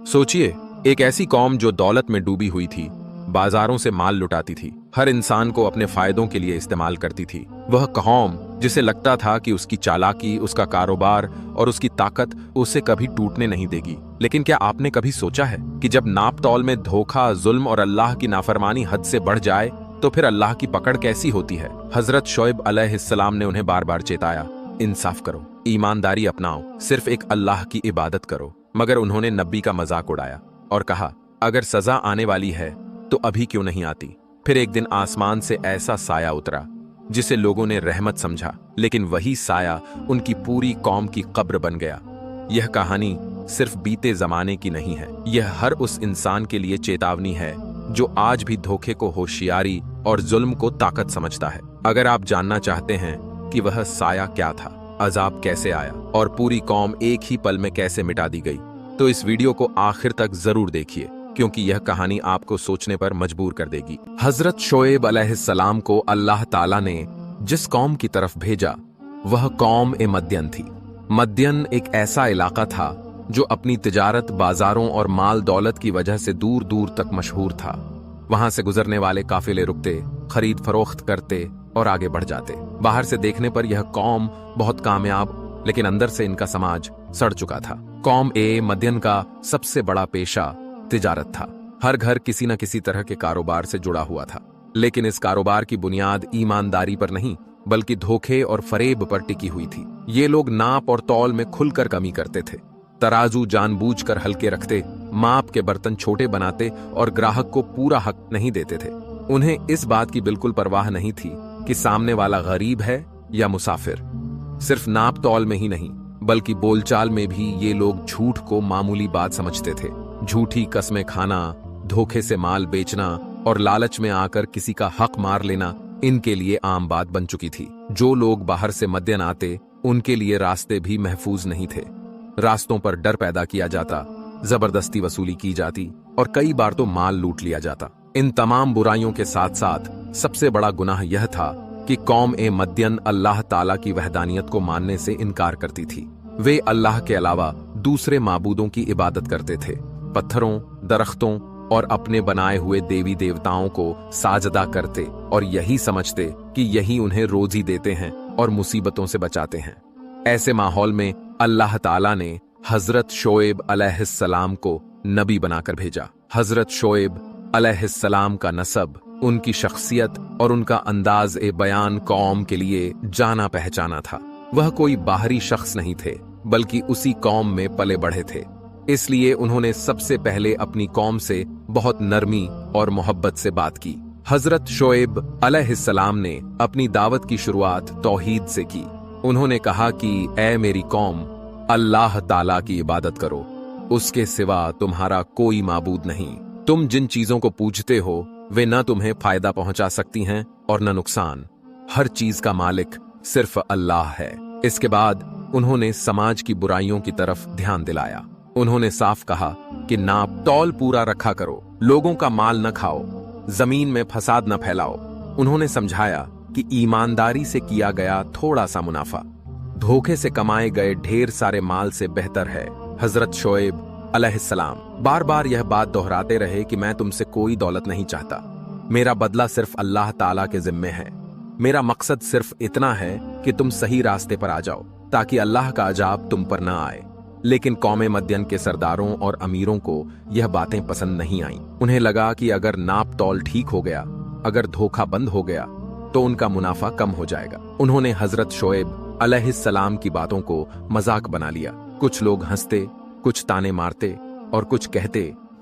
सोचिए, एक ऐसी कौम जो दौलत में डूबी हुई थी, बाजारों से माल लुटाती थी, हर इंसान को अपने फायदों के लिए इस्तेमाल करती थी। वह कौम जिसे लगता था कि उसकी चालाकी, उसका कारोबार और उसकी ताकत उसे कभी टूटने नहीं देगी। लेकिन क्या आपने कभी सोचा है कि जब नाप तौल में धोखा, जुल्म और अल्लाह की नाफरमानी हद से बढ़ जाए तो फिर अल्लाह की पकड़ कैसी होती है। हजरत शोएब अलैहिस्सलाम ने उन्हें बार बार चेताया, इंसाफ करो, ईमानदारी अपनाओ, सिर्फ एक अल्लाह की इबादत करो। मगर उन्होंने नबी का मजाक उड़ाया और कहा, अगर सजा आने वाली है तो अभी क्यों नहीं आती। फिर एक दिन आसमान से ऐसा साया उतरा जिसे लोगों ने रहमत समझा, लेकिन वही साया उनकी पूरी कौम की कब्र बन गया। यह कहानी सिर्फ बीते जमाने की नहीं है, यह हर उस इंसान के लिए चेतावनी है जो आज भी धोखे को होशियारी और जुल्म को ताकत समझता है। अगर आप जानना चाहते हैं कि वह साया क्या था, अजाब कैसे आया और पूरी कौम एक ही पल में कैसे मिटा दी गई, तो इस वीडियो को आखिर तक जरूर देखिए, क्योंकि यह कहानी आपको सोचने पर मजबूर कर देगी। हजरत शोएब अलैहिस्सलाम को अल्लाह ताला ने जिस कौम की तरफ भेजा वह कौम ए मद्यन थी। मद्यन एक ऐसा इलाका था जो अपनी तिजारत, बाजारों और माल दौलत की वजह से दूर दूर तक मशहूर था। वहां से गुजरने वाले काफिले रुकते, खरीद फरोख्त करते और आगे बढ़ जाते। बाहर से देखने पर यह कौम बहुत कामयाब, लेकिन अंदर से इनका समाज सड़ चुका था। कौम ए मद्यन का सबसे बड़ा पेशा तिजारत था। हर घर किसी न किसी तरह के कारोबार से जुड़ा हुआ था, लेकिन इस कारोबार की बुनियाद ईमानदारी पर नहीं बल्कि धोखे और फरेब पर टिकी हुई थी। ये लोग नाप और तौल में खुलकर कमी करते थे, तराजू जानबूझकर हल्के रखते, माप के बर्तन छोटे बनाते और ग्राहक को पूरा हक नहीं देते थे। उन्हें इस बात की बिल्कुल परवाह नहीं थी कि सामने वाला गरीब है या मुसाफिर। सिर्फ नाप तौल में ही नहीं बल्कि बोलचाल में भी ये लोग झूठ को मामूली बात समझते थे। झूठी कस्में खाना, धोखे से माल बेचना और लालच में आकर किसी का हक मार लेना इनके लिए आम बात बन चुकी थी। जो लोग बाहर से मद्यन आते उनके लिए रास्ते भी महफूज नहीं थे। रास्तों पर डर पैदा किया जाता, जबरदस्ती वसूली की जाती और कई बार तो माल लूट लिया जाता। इन तमाम बुराइयों के साथ साथ सबसे बड़ा गुनाह यह था कि कौम ए मद्यन अल्लाह ताला की वहदानियत को मानने से इनकार करती थी। वे अल्लाह के अलावा दूसरे माबूदों की इबादत करते थे। पत्थरों, दरख्तों और अपने बनाए हुए देवी देवताओं को साजदा करते और यही समझते कि यही उन्हें रोजी देते हैं और मुसीबतों से बचाते हैं। ऐसे माहौल में अल्लाह ताला ने हजरत शोएब अलैहिस्सलाम को नबी बनाकर भेजा। हजरत शोएब अलैहिस्सलाम का नसब, उनकी शख्सियत और उनका अंदाज ए बयान कौम के लिए जाना पहचाना था। वह कोई बाहरी शख्स नहीं थे बल्कि उसी कौम में पले बढ़े थे। इसलिए उन्होंने सबसे पहले अपनी कौम से बहुत नरमी और मोहब्बत से बात की। हजरत शोएब अलैहिस्सलाम ने अपनी दावत की शुरुआत तौहीद से की। उन्होंने कहा कि ऐ मेरी कौम, अल्लाह ताला की इबादत करो, उसके सिवा तुम्हारा कोई माबूद नहीं। तुम जिन चीजों को पूजते हो वे न तुम्हें फायदा पहुंचा सकती हैं और न नुकसान। हर चीज का मालिक सिर्फ अल्लाह है। इसके बाद उन्होंने समाज की बुराइयों की तरफ ध्यान दिलाया। उन्होंने साफ कहा कि नाप तौल पूरा रखा करो, लोगों का माल न खाओ, जमीन में फसाद न फैलाओ। उन्होंने समझाया कि ईमानदारी से किया गया थोड़ा सा मुनाफा धोखे से कमाए गए ढेर सारे माल से बेहतर है। हजरत शोएब अलैहिस्सलाम बार बार यह बात दोहराते रहे कि मैं तुमसे कोई दौलत नहीं चाहता, मेरा बदला सिर्फ अल्लाह ताला के जिम्मे है। मेरा मकसद सिर्फ इतना है कि तुम सही रास्ते पर आ जाओ ताकि अल्लाह का अजाब तुम पर न आए। लेकिन कौमे मद्यन के सरदारों और अमीरों को यह बातें पसंद नहीं आईं। उन्हें लगा कि अगर नाप तौल ठीक हो गया, अगर धोखा बंद हो गया तो उनका मुनाफा कम हो जाएगा। उन्होंने हजरत शोएब अलैहिस्सलाम की बातों को मजाक बना लिया। कुछ लोग हंसते, कुछ ताने मारते और कुछ कहते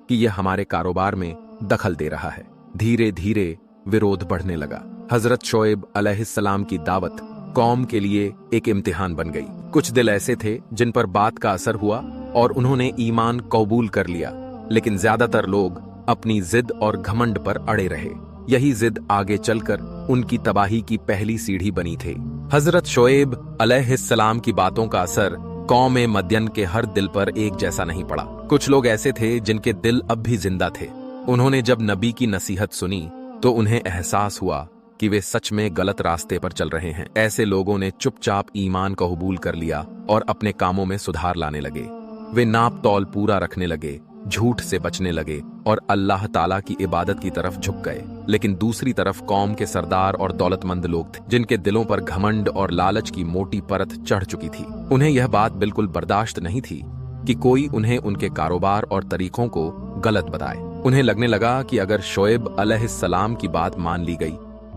कि यह हमारे कारोबार में दखल दे रहा है। धीरे धीरे विरोध बढ़ने लगा। हजरत शोएब अलैहिस्सलाम की दावत कौम के लिए एक इम्तिहान बन गई। कुछ दिल ऐसे थे जिन पर बात का असर हुआ और उन्होंने ईमान कबूल कर लिया, लेकिन ज्यादातर लोग अपनी जिद और घमंड पर अड़े रहे। यही जिद आगे चलकर उनकी तबाही की पहली सीढ़ी बनी थी। हजरत शोएब अलैहिस्सलाम की बातों का असर कौम ए मद्यन के हर दिल पर एक जैसा नहीं पड़ा। कुछ लोग ऐसे थे जिनके दिल अब भी जिंदा थे। उन्होंने जब नबी की नसीहत सुनी तो उन्हें एहसास हुआ कि वे सच में गलत रास्ते पर चल रहे हैं। ऐसे लोगों ने चुपचाप ईमान कबूल कर लिया और अपने कामों में सुधार लाने लगे। वे नाप तौल पूरा रखने लगे, झूठ से बचने लगे और अल्लाह ताला की इबादत की तरफ झुक गए। लेकिन दूसरी तरफ कौम के सरदार और दौलतमंद लोग थे, जिनके दिलों पर घमंड और लालच की मोटी परत चढ़ चुकी थी। उन्हें यह बात बिल्कुल बर्दाश्त नहीं थी कि कोई उन्हें उनके कारोबार और तरीकों को गलत बताए। उन्हें लगने लगा कि अगर शोएब अलैहिस्सलाम की बात मान ली गई,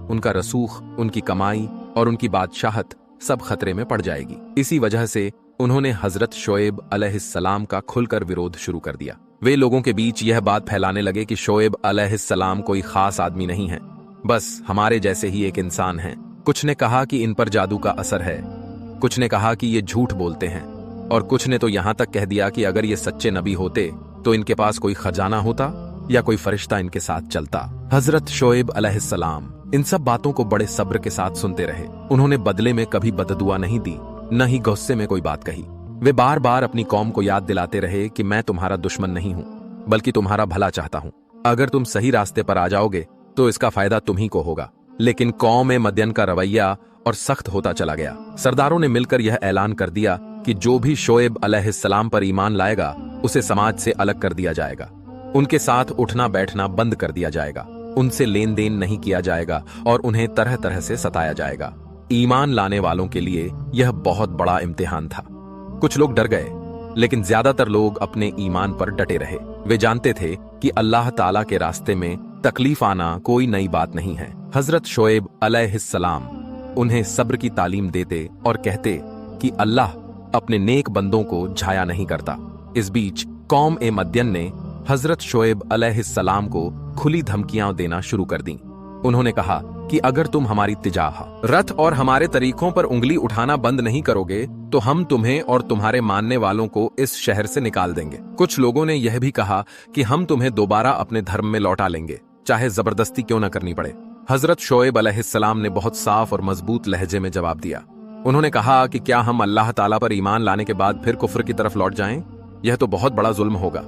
उनका रसूख, उनकी कमाई और उनकी बादशाहत सब खतरे में पड़ जाएगी। इसी वजह से उन्होंने हजरत शोएब अलैहिस्सलाम का खुलकर विरोध शुरू कर दिया। वे लोगों के बीच यह बात फैलाने लगे कि शोएब अलैहिस्सलाम कोई खास आदमी नहीं है, बस हमारे जैसे ही एक इंसान हैं। कुछ ने कहा कि इन पर जादू का असर है, कुछ ने कहा कि ये झूठ बोलते हैं, और कुछ ने तो यहां तक कह दिया कि अगर ये सच्चे नबी होते तो इनके पास कोई खजाना होता या कोई फरिश्ता इनके साथ चलता। हजरत शोएब अलैहिस्सलाम इन सब बातों को बड़े सब्र के साथ सुनते रहे। उन्होंने बदले में कभी बददुआ नहीं दी, न ही गुस्से में कोई बात कही। वे बार बार अपनी कौम को याद दिलाते रहे कि मैं तुम्हारा दुश्मन नहीं हूं, बल्कि तुम्हारा भला चाहता हूं। अगर तुम सही रास्ते पर आ जाओगे तो इसका फायदा तुम ही को होगा। लेकिन कौम मदयन का रवैया और सख्त होता चला गया। सरदारों ने मिलकर यह ऐलान कर दिया कि जो भी शोएब अलैहिस्सलाम पर ईमान लाएगा उसे समाज से अलग कर दिया जाएगा, उनके साथ उठना बैठना बंद कर दिया जाएगा, उनसे लेन देन नहीं किया जाएगा और उन्हें तरह तरह से सताया जाएगा। ईमान लाने वालों के लिए यह बहुत बड़ा इम्तिहान था। कुछ लोग डर गए, लेकिन ज्यादातर लोग अपने ईमान पर डटे रहे। वे जानते थे कि अल्लाह ताला के रास्ते में तकलीफ आना कोई नई बात नहीं है। हजरत शोएब अलैहिस्सलाम उन्हें सब्र की तालीम देते और कहते कि अल्लाह अपने नेक बंदों को झाया नहीं करता। इस बीच कौम मदयन ने हजरत शोएब अलैहिस्सलाम को खुली धमकियां देना शुरू कर दी। उन्होंने कहा कि अगर तुम हमारी तिजाह, रथ और हमारे तरीकों पर उंगली उठाना बंद नहीं करोगे तो हम तुम्हें और तुम्हारे मानने वालों को इस शहर से निकाल देंगे। कुछ लोगों ने यह भी कहा कि हम तुम्हें दोबारा अपने धर्म में लौटा लेंगे, चाहे जबरदस्ती क्यों न करनी पड़े। हजरत शोएब अलैहिस्सलाम ने बहुत साफ और मजबूत लहजे में जवाब दिया। उन्होंने कहा कि क्या हम अल्लाह ताला पर ईमान लाने के बाद फिर कुफ्र की तरफ लौट जाएं? यह तो बहुत बड़ा जुल्म होगा।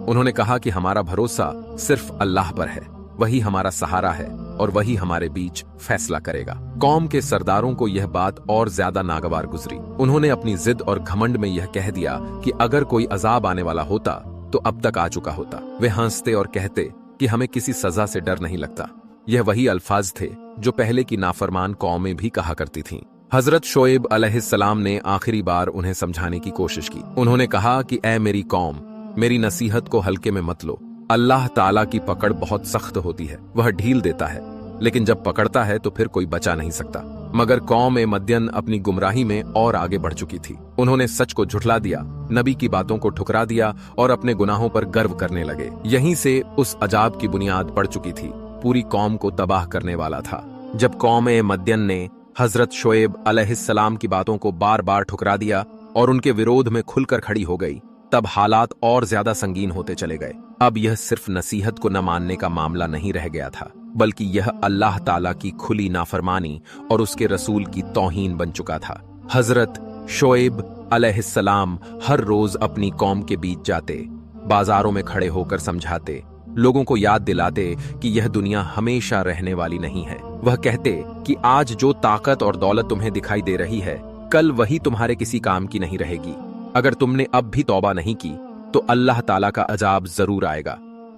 उन्होंने कहा कि हमारा भरोसा सिर्फ अल्लाह पर है, वही हमारा सहारा है और वही हमारे बीच फैसला करेगा। कौम के सरदारों को यह बात और ज्यादा नागवार गुजरी। उन्होंने अपनी जिद और घमंड में यह कह दिया कि अगर कोई अजाब आने वाला होता तो अब तक आ चुका होता। वे हंसते और कहते कि हमें किसी सजा से डर नहीं लगता। यह वही अल्फाज थे जो पहले की नाफरमान कौमें भी कहा करती थीं। हजरत शोएब अलैहिस्सलाम ने आखिरी बार उन्हें समझाने की कोशिश की। उन्होंने कहा कि ऐ मेरी कौम, मेरी नसीहत को हल्के में मत लो। अल्लाह ताला की पकड़ बहुत सख्त होती है, वह ढील देता है, लेकिन जब पकड़ता है तो फिर कोई बचा नहीं सकता। मगर कौम मदयन अपनी गुमराही में और आगे बढ़ चुकी थी। उन्होंने सच को झुठला दिया, नबी की बातों को ठुकरा दिया और अपने गुनाहों पर गर्व करने लगे। यहीं से उस अजाब की बुनियाद पड़ चुकी थी, पूरी कौम को तबाह करने वाला था। जब कौम मदयन ने हजरत शोएब अलैहिस्सलाम की बातों को बार बार ठुकरा दिया और उनके विरोध में खुलकर खड़ी हो गई, तब हालात और ज्यादा संगीन होते चले गए। अब यह सिर्फ नसीहत को न मानने का मामला नहीं रह गया था, बल्कि यह अल्लाह ताला की खुली नाफरमानी और उसके रसूल की तौहीन बन चुका था। हजरत शोएब अलैहिस्सलाम हर रोज अपनी कौम के बीच जाते, बाजारों में खड़े होकर समझाते, लोगों को याद दिलाते कि यह दुनिया हमेशा रहने वाली नहीं है। वह कहते कि आज जो ताकत और दौलत तुम्हें दिखाई दे रही है, कल वही तुम्हारे किसी काम की नहीं रहेगी। अगर तुमने अब भी तौबा नहीं की तो अल्लाह ताला का अजाब जरूर आएगा।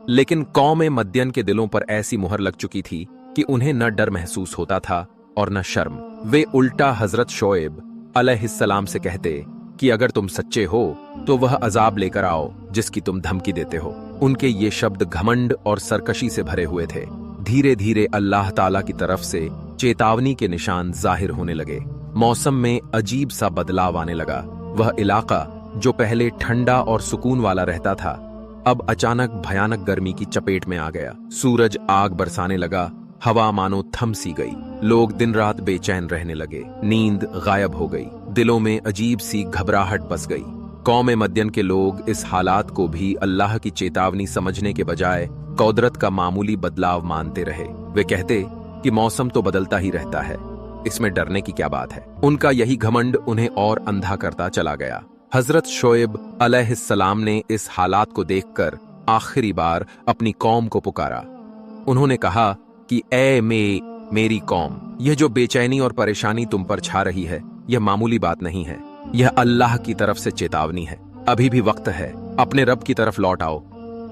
लेकिन कौम मदयन के दिलों पर ऐसी मुहर लग चुकी थी कि उन्हें न डर महसूस होता था और न शर्म। वे उल्टा हजरत शोएब अलैहिस्सलाम से कहते कि अगर तुम सच्चे हो तो वह अजाब लेकर आओ जिसकी तुम धमकी देते हो। उनके ये शब्द घमंड और सरकशी से भरे हुए थे। धीरे धीरे अल्लाह ताला की तरफ से चेतावनी के निशान जाहिर होने लगे। मौसम में अजीब सा बदलाव आने लगा। वह इलाका जो पहले ठंडा और सुकून वाला रहता था, अब अचानक भयानक गर्मी की चपेट में आ गया। सूरज आग बरसाने लगा, हवा मानो थम सी गई। लोग दिन रात बेचैन रहने लगे, नींद गायब हो गई, दिलों में अजीब सी घबराहट बस गई। कौम मदयन के लोग इस हालात को भी अल्लाह की चेतावनी समझने के बजाय कुदरत का मामूली बदलाव मानते रहे। वे कहते कि मौसम तो बदलता ही रहता है, इसमें डरने की क्या बात है। उनका यही घमंड उन्हें और अंधा करता चला गया। हजरत शोएब अलैहिस्सलाम ने इस हालात को देखकर आखिरी बार अपनी कौम को पुकारा। उन्होंने कहा कि ऐ मेरी कौम, यह जो बेचैनी और परेशानी तुम पर छा रही है, यह मामूली बात नहीं है, यह अल्लाह की तरफ से चेतावनी है। अभी भी वक्त है, अपने रब की तरफ लौट आओ।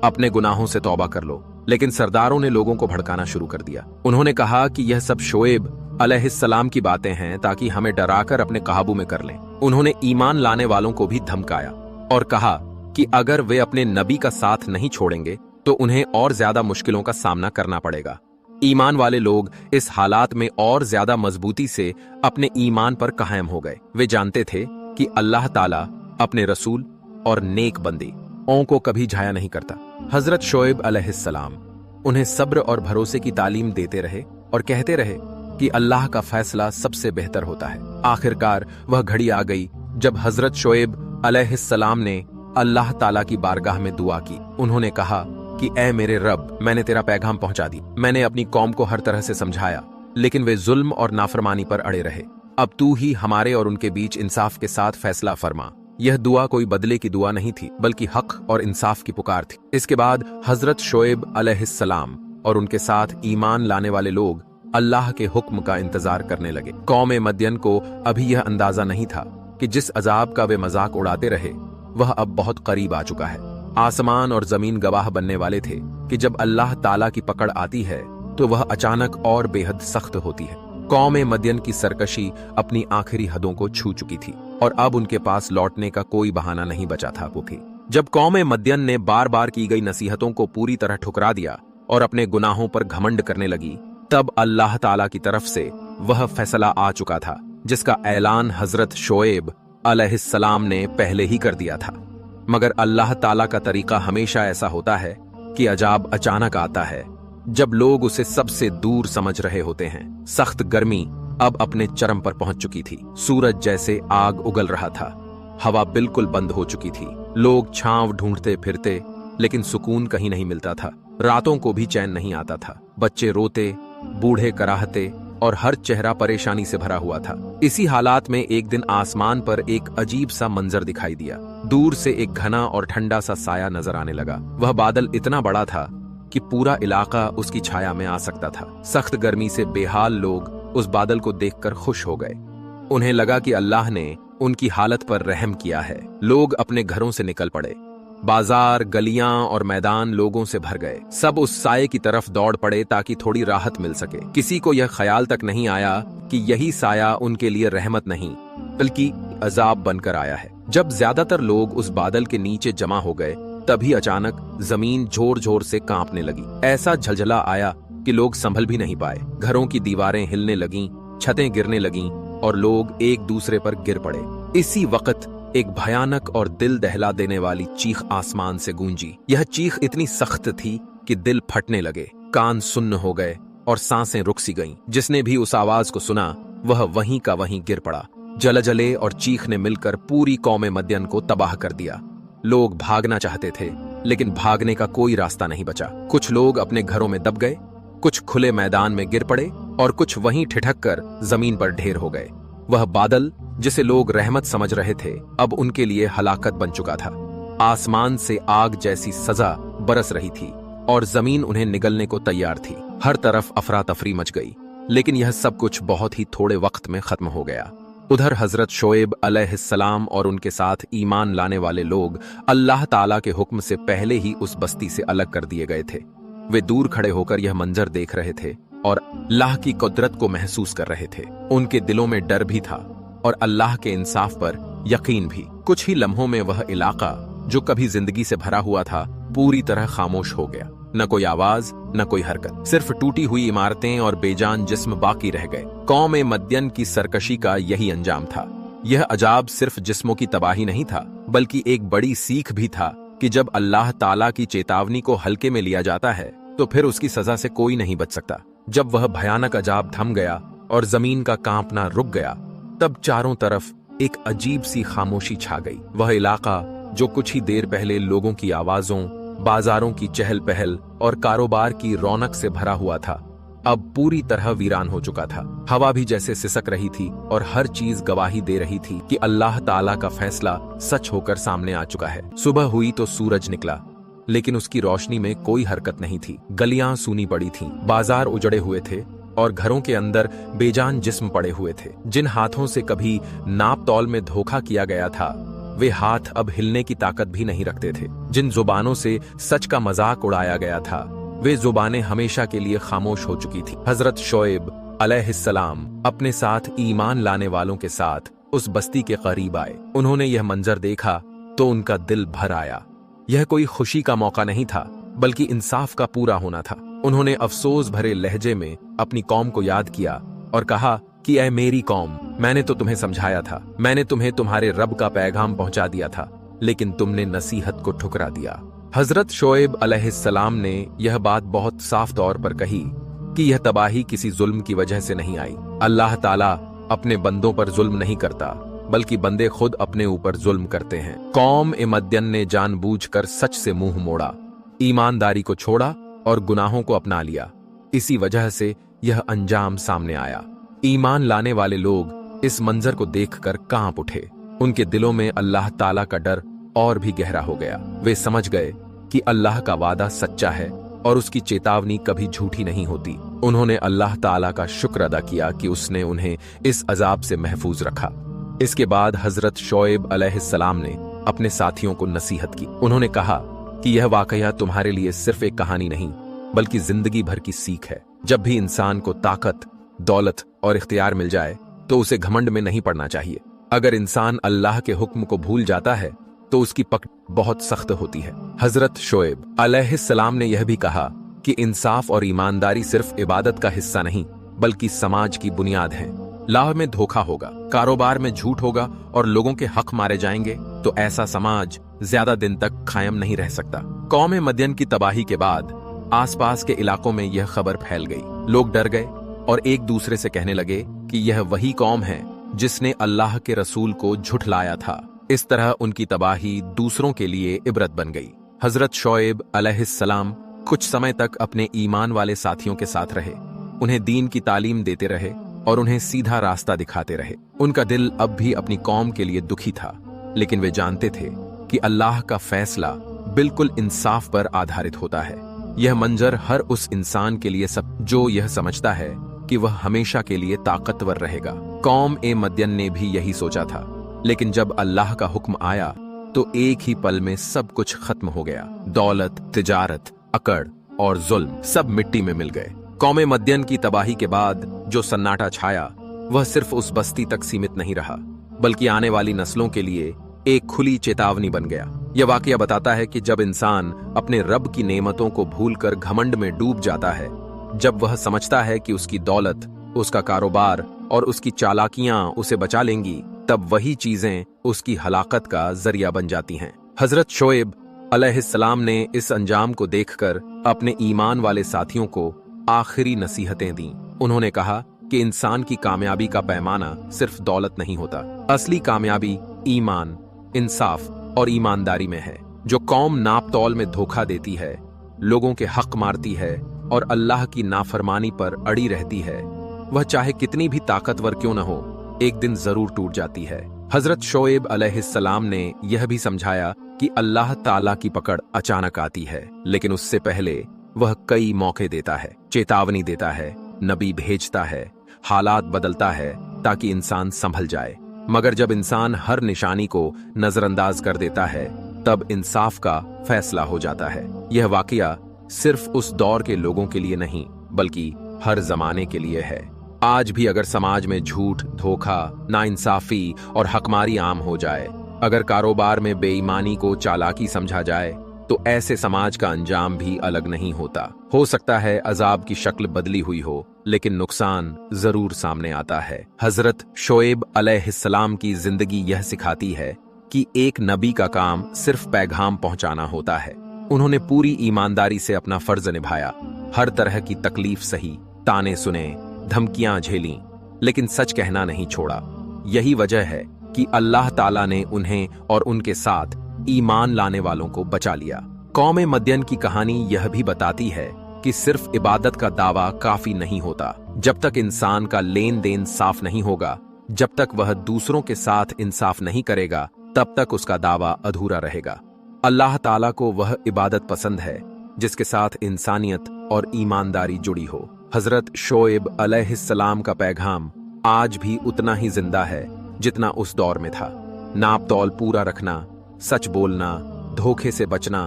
अपने गुनाहों से तौबा कर लो। लेकिन सरदारों ने लोगों को भड़काना शुरू कर दिया। उन्होंने कहा कि यह सब शोएब अलैहिस्सलाम की बातें हैं ताकि हमें डराकर अपने काबू में कर लें। उन्होंने ईमान लाने वालों को भी धमकाया और कहा कि अगर वे अपने नबी का साथ नहीं छोड़ेंगे तो उन्हें और ज्यादा मुश्किलों का सामना करना पड़ेगा। ईमान वाले लोग इस हालात में और ज्यादा मजबूती से अपने ईमान पर कायम हो गए। वे जानते थे कि अल्लाह ताला अपने रसूल और नेक बंदी ओं को कभी झाया नहीं करता। हजरत शोएब अलैहिस्सलाम उन्हें सब्र और भरोसे की तालीम देते रहे और कहते रहे कि अल्लाह का फैसला सबसे बेहतर होता है। आखिरकार वह घड़ी आ गई जब हजरत शोएब अलैहिस्सलाम ने अल्लाह ताला की बारगाह में दुआ की। उन्होंने कहा कि ऐ मेरे रब, मैंने तेरा पैगाम पहुंचा दी। मैंने अपनी कौम को हर तरह से समझाया, लेकिन वे जुल्म और नाफरमानी पर अड़े रहे। अब तू ही हमारे और उनके बीच इंसाफ के साथ फैसला फरमा। यह दुआ कोई बदले की दुआ नहीं थी, बल्कि हक और इंसाफ की पुकार थी। इसके बाद हजरत शोएब अलैहिस्सलाम और उनके साथ ईमान लाने वाले लोग अल्लाह के हुक्म का इंतजार करने लगे। कौम मदयन को अभी यह अंदाजा नहीं था कि जिस अजाब का वे मजाक उड़ाते रहे वह अब बहुत करीब आ चुका है। आसमान और जमीन गवाह बनने वाले थे कि जब अल्लाह ताला की पकड़ आती है तो वह अचानक और बेहद सख्त होती है। कौम मदयन की सरकशी अपनी आखिरी हदों को छू चुकी थी और अब उनके पास लौटने का कोई बहाना नहीं बचा था। वो थी जब कौम मदयन ने बार बार की गई नसीहतों को पूरी तरह ठुकरा दिया और अपने गुनाहों पर घमंड करने लगी, तब अल्लाह ताला की तरफ से वह फैसला आ चुका था जिसका ऐलान हजरत शोएब अलैहिस्सलाम ने पहले ही कर दिया था। मगर अल्लाह ताला का तरीका हमेशा ऐसा होता है कि अजाब अचानक आता है जब लोग उसे सबसे दूर समझ रहे होते हैं। सख्त गर्मी अब अपने चरम पर पहुंच चुकी थी। सूरज जैसे आग उगल रहा था। हवा बिल्कुल बंद हो चुकी थी। लोग छांव ढूंढते फिरते, लेकिन सुकून कहीं नहीं मिलता था। रातों को भी चैन नहीं आता था। बच्चे रोते, बूढ़े कराहते और हर चेहरा परेशानी से भरा हुआ था। इसी हालात में एक दिन आसमान पर एक अजीब सा मंजर दिखाई दिया। दूर से एक घना और ठंडा सा साया नजर आने लगा। वह बादल इतना बड़ा था कि पूरा इलाका उसकी छाया में आ सकता था। सख्त गर्मी से बेहाल लोग उस बादल को देखकर खुश हो गए। उन्हें लगा कि अल्लाह ने उनकी हालत पर रहम किया है। लोग अपने घरों से निकल पड़े। बाजार, गलियां और मैदान लोगों से भर गए। सब उस साये की तरफ दौड़ पड़े ताकि थोड़ी राहत मिल सके। किसी को यह ख्याल तक नहीं आया कि यही साया उनके लिए रहमत नहीं बल्कि अजाब बनकर आया है। जब ज्यादातर लोग उस बादल के नीचे जमा हो गए, तभी अचानक जमीन जोर जोर से कांपने लगी। ऐसा झलझला आया कि लोग संभल भी नहीं पाए। घरों की दीवारें हिलने लगीं, छतें गिरने लगीं और लोग एक दूसरे पर गिर पड़े। इसी वक्त एक भयानक और दिल दहला देने वाली चीख आसमान से गूंजी। यह चीख इतनी सख्त थी कि दिल फटने लगे, कान सुन्न हो गए और सांसें रुक सी गईं। जिसने भी उस आवाज को सुना वह वहीं का वहीं गिर पड़ा। जलजले और चीख ने मिलकर पूरी कौम मदयन को तबाह कर दिया। लोग भागना चाहते थे, लेकिन भागने का कोई रास्ता नहीं बचा। कुछ लोग अपने घरों में दब गए, कुछ खुले मैदान में गिर पड़े और कुछ वहीं ठिठक कर जमीन पर ढेर हो गए। वह बादल जिसे लोग रहमत समझ रहे थे, अब उनके लिए हलाकत बन चुका था। आसमान से आग जैसी सजा बरस रही थी और जमीन उन्हें निगलने को तैयार थी। हर तरफ अफरा तफरी मच गई, लेकिन यह सब कुछ बहुत ही थोड़े वक्त में खत्म हो गया। उधर हजरत शोएब अलैहिस्सलाम और उनके साथ ईमान लाने वाले लोग अल्लाह ताला के हुक्म से पहले ही उस बस्ती से अलग कर दिए गए थे। वे दूर खड़े होकर यह मंजर देख रहे थे और अल्लाह की कुदरत को महसूस कर रहे थे। उनके दिलों में डर भी था और अल्लाह के इंसाफ पर यकीन भी। कुछ ही लम्हों में वह इलाका जो कभी जिंदगी से भरा हुआ था पूरी तरह खामोश हो गया। न कोई आवाज, न कोई हरकत, सिर्फ टूटी हुई इमारतें और बेजान जिस्म बाकी रह गए। कौम मदयन की सरकशी का यही अंजाम था। यह अजाब सिर्फ जिस्मों की तबाही नहीं था, बल्कि एक बड़ी सीख भी था कि जब अल्लाह ताला की चेतावनी को हल्के में लिया जाता है तो फिर उसकी सजा से कोई नहीं बच सकता। जब वह भयानक अजाब थम गया और जमीन का कांपना रुक गया, तब चारों तरफ एक अजीब सी खामोशी छा गई। वह इलाका जो कुछ ही देर पहले लोगों की आवाजों, बाजारों की चहल पहल और कारोबार की रौनक से भरा हुआ था, अब पूरी तरह वीरान हो चुका था। हवा भी जैसे सिसक रही थी और हर चीज गवाही दे रही थी कि अल्लाह ताला का फैसला सच होकर सामने आ चुका है। सुबह हुई तो सूरज निकला, लेकिन उसकी रोशनी में कोई हरकत नहीं थी। गलियां सूनी पड़ी थीं, बाजार उजड़े हुए थे और घरों के अंदर बेजान जिस्म पड़े हुए थे। जिन हाथों से कभी नाप तौल में धोखा किया गया था, वे हाथ अब हिलने की ताकत भी नहीं रखते थे। जिन जुबानों से सच का मजाक उड़ाया गया था, वे जुबानें हमेशा के लिए खामोश हो चुकी थी। हजरत शोएब अलैहिस्सलाम अपने साथ ईमान लाने वालों के साथ उस बस्ती के करीब आए। उन्होंने यह मंजर देखा तो उनका दिल भर आया। यह कोई खुशी का मौका नहीं था, बल्कि इंसाफ का पूरा होना था। उन्होंने अफसोस भरे लहजे में अपनी कौम को याद किया और कहा कि ऐ मेरी कौम, मैंने तो तुम्हें समझाया था, मैंने तुम्हें तुम्हारे रब का पैगाम पहुंचा दिया था, लेकिन तुमने नसीहत को ठुकरा दिया। हजरत शोएब अलैहिस्सलाम ने यह बात बहुत साफ तौर पर कही कि यह तबाही किसी जुल्म की वजह से नहीं आई। अल्लाह ताला अपने बंदों पर जुल्म नहीं करता, बल्कि बंदे खुद अपने ऊपर जुल्म करते हैं। कौम ए मद्यन ने जानबूझकर सच से मुंह मोड़ा, ईमानदारी को छोड़ा और गुनाहों को अपना लिया। इसी वजह से यह अंजाम सामने आया। ईमान लाने वाले लोग इस मंजर को देखकर कांप उठे। उनके दिलों में अल्लाह ताला का डर और भी गहरा हो गया। वे समझ गए कि अल्लाह का वादा सच्चा है और उसकी चेतावनी कभी झूठी नहीं होती। उन्होंने अल्लाह ताला का शुक्र अदा किया कि उसने उन्हें इस अजाब से महफूज रखा। इसके बाद हजरत शोएब अलैहिस्सलाम ने अपने साथियों को नसीहत की। उन्होंने कहा कि यह वाकया तुम्हारे लिए सिर्फ एक कहानी नहीं, बल्कि जिंदगी भर की सीख है। जब भी इंसान को ताकत, दौलत और इख्तियार मिल जाए तो उसे घमंड में नहीं पड़ना चाहिए। अगर इंसान अल्लाह के हुक्म को भूल जाता है तो उसकी पकड़ बहुत सख्त होती है। हजरत शोएब अलैहिस्सलाम ने यह भी कहा कि इंसाफ और ईमानदारी सिर्फ इबादत का हिस्सा नहीं, बल्कि समाज की बुनियाद है। लाभ में धोखा होगा, कारोबार में झूठ होगा और लोगों के हक मारे जाएंगे तो ऐसा समाज ज्यादा दिन तक कायम नहीं रह सकता। कौम मदयन की तबाही के बाद आसपास के इलाकों में यह खबर फैल गई। लोग डर गए और एक दूसरे से कहने लगे कि यह वही कौम है जिसने अल्लाह के रसूल को झुठलाया था। इस तरह उनकी तबाही दूसरों के लिए इबरत बन गई। हजरत शोएब अलैहिस्सलाम कुछ समय तक अपने ईमान वाले साथियों के साथ रहे, उन्हें दीन की तालीम देते रहे और उन्हें सीधा रास्ता दिखाते रहे। उनका दिल अब भी अपनी कौम के लिए दुखी था, लेकिन वे जानते थे कि अल्लाह का फैसला बिल्कुल इंसाफ पर आधारित होता है। यह मंजर हर उस इंसान के लिए सब जो यह समझता है कि वह हमेशा के लिए ताकतवर रहेगा। कौम ए मदयन ने भी यही सोचा था, लेकिन जब अल्लाह का हुक्म आया तो एक ही पल में सब कुछ खत्म हो गया। दौलत, तिजारत, अकड़ और जुल्म सब मिट्टी में मिल गए। कौम मदयन की तबाही के बाद जो सन्नाटा छाया वह सिर्फ उस बस्ती तक सीमित नहीं रहा, बल्कि आने वाली नस्लों के लिए एक खुली चेतावनी बन गया। यह वाकया बताता है कि जब इंसान अपने रब की नेमतों को भूलकर घमंड में डूब जाता है, जब वह समझता है कि उसकी दौलत, उसका कारोबार और उसकी चालाकियां उसे बचा लेंगी, तब वही चीजें उसकी हलाकत का जरिया बन जाती हैं। हजरत शोएब अलैहिस्सलाम ने इस अंजाम को देखकर अपने ईमान वाले साथियों को आखिरी नसीहतें दी। उन्होंने कहा कि इंसान की कामयाबी का पैमाना सिर्फ दौलत नहीं होता। असली कामयाबी ईमान, इंसाफ और ईमानदारी में है। जो कौम नाप तौल में धोखा देती है, लोगों के हक मारती है और अल्लाह की नाफरमानी पर अड़ी रहती है, वह चाहे कितनी भी ताकतवर क्यों न हो, एक दिन जरूर टूट जाती है। हजरत शोएब अलैहिस्सलाम ने यह भी समझाया कि अल्लाह ताला की पकड़ अचानक आती है, लेकिन उससे पहले वह कई मौके देता है, चेतावनी देता है, नबी भेजता है, हालात बदलता है ताकि इंसान संभल जाए। मगर जब इंसान हर निशानी को नजरअंदाज कर देता है, तब इंसाफ का फैसला हो जाता है। यह वाकया सिर्फ उस दौर के लोगों के लिए नहीं, बल्कि हर जमाने के लिए है। आज भी अगर समाज में झूठ, धोखा, नाइंसाफी और हकमारी आम हो जाए, अगर कारोबार में बेईमानी को चालाकी समझा जाए, तो ऐसे समाज का अंजाम भी अलग नहीं होता। हो सकता है अजाब की शक्ल बदली हुई हो, लेकिन नुकसान जरूर सामने आता है। हजरत शोएब अलैहिस्सलाम की जिंदगी यह सिखाती है कि एक नबी का काम सिर्फ पैगाम पहुंचाना होता है। उन्होंने पूरी ईमानदारी से अपना फर्ज निभाया, हर तरह की तकलीफ सही, ताने सुने, धमकियां झेली, लेकिन सच कहना नहीं छोड़ा। यही वजह है कि अल्लाह ताला ने उन्हें और उनके साथ ईमान लाने वालों को बचा लिया। कौम मदयन की कहानी यह भी बताती है कि सिर्फ इबादत का दावा काफी नहीं होता। जब तक इंसान का लेन देन साफ नहीं होगा, जब तक वह दूसरों के साथ इंसाफ नहीं करेगा, तब तक उसका दावा अधूरा रहेगा। अल्लाह ताला को वह इबादत पसंद है जिसके साथ इंसानियत और ईमानदारी जुड़ी हो। हजरत शोएब अलैहिस्सलाम का पैगाम आज भी उतना ही जिंदा है जितना उस दौर में था। नाप तौल पूरा रखना, सच बोलना, धोखे से बचना,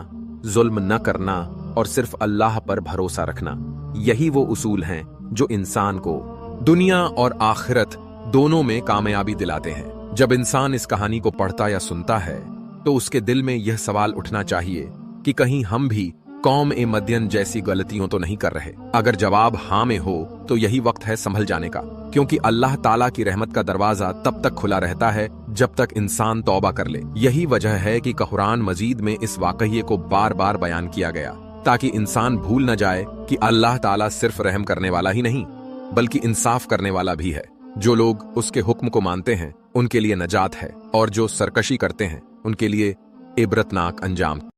जुल्म न करना और सिर्फ अल्लाह पर भरोसा रखना। यही वो उसूल हैं जो इंसान को दुनिया और आखिरत दोनों में कामयाबी दिलाते हैं। जब इंसान इस कहानी को पढ़ता या सुनता है तो उसके दिल में यह सवाल उठना चाहिए कि कहीं हम भी कौम ए मदियन जैसी गलतियों तो नहीं कर रहे। अगर जवाब हाँ में हो तो यही वक्त है संभल जाने का, क्योंकि अल्लाह ताला की रहमत का दरवाजा तब तक खुला रहता है जब तक इंसान तौबा कर ले। यही वजह है कि कुरान मजीद में इस वाकये को बार बार बयान किया गया, ताकि इंसान भूल न जाए कि अल्लाह ताला सिर्फ रहम करने वाला ही नहीं बल्कि इंसाफ करने वाला भी है। जो लोग उसके हुक्म को मानते हैं उनके लिए नजात है, और जो सरकशी करते हैं उनके लिए इबरतनाक अंजाम।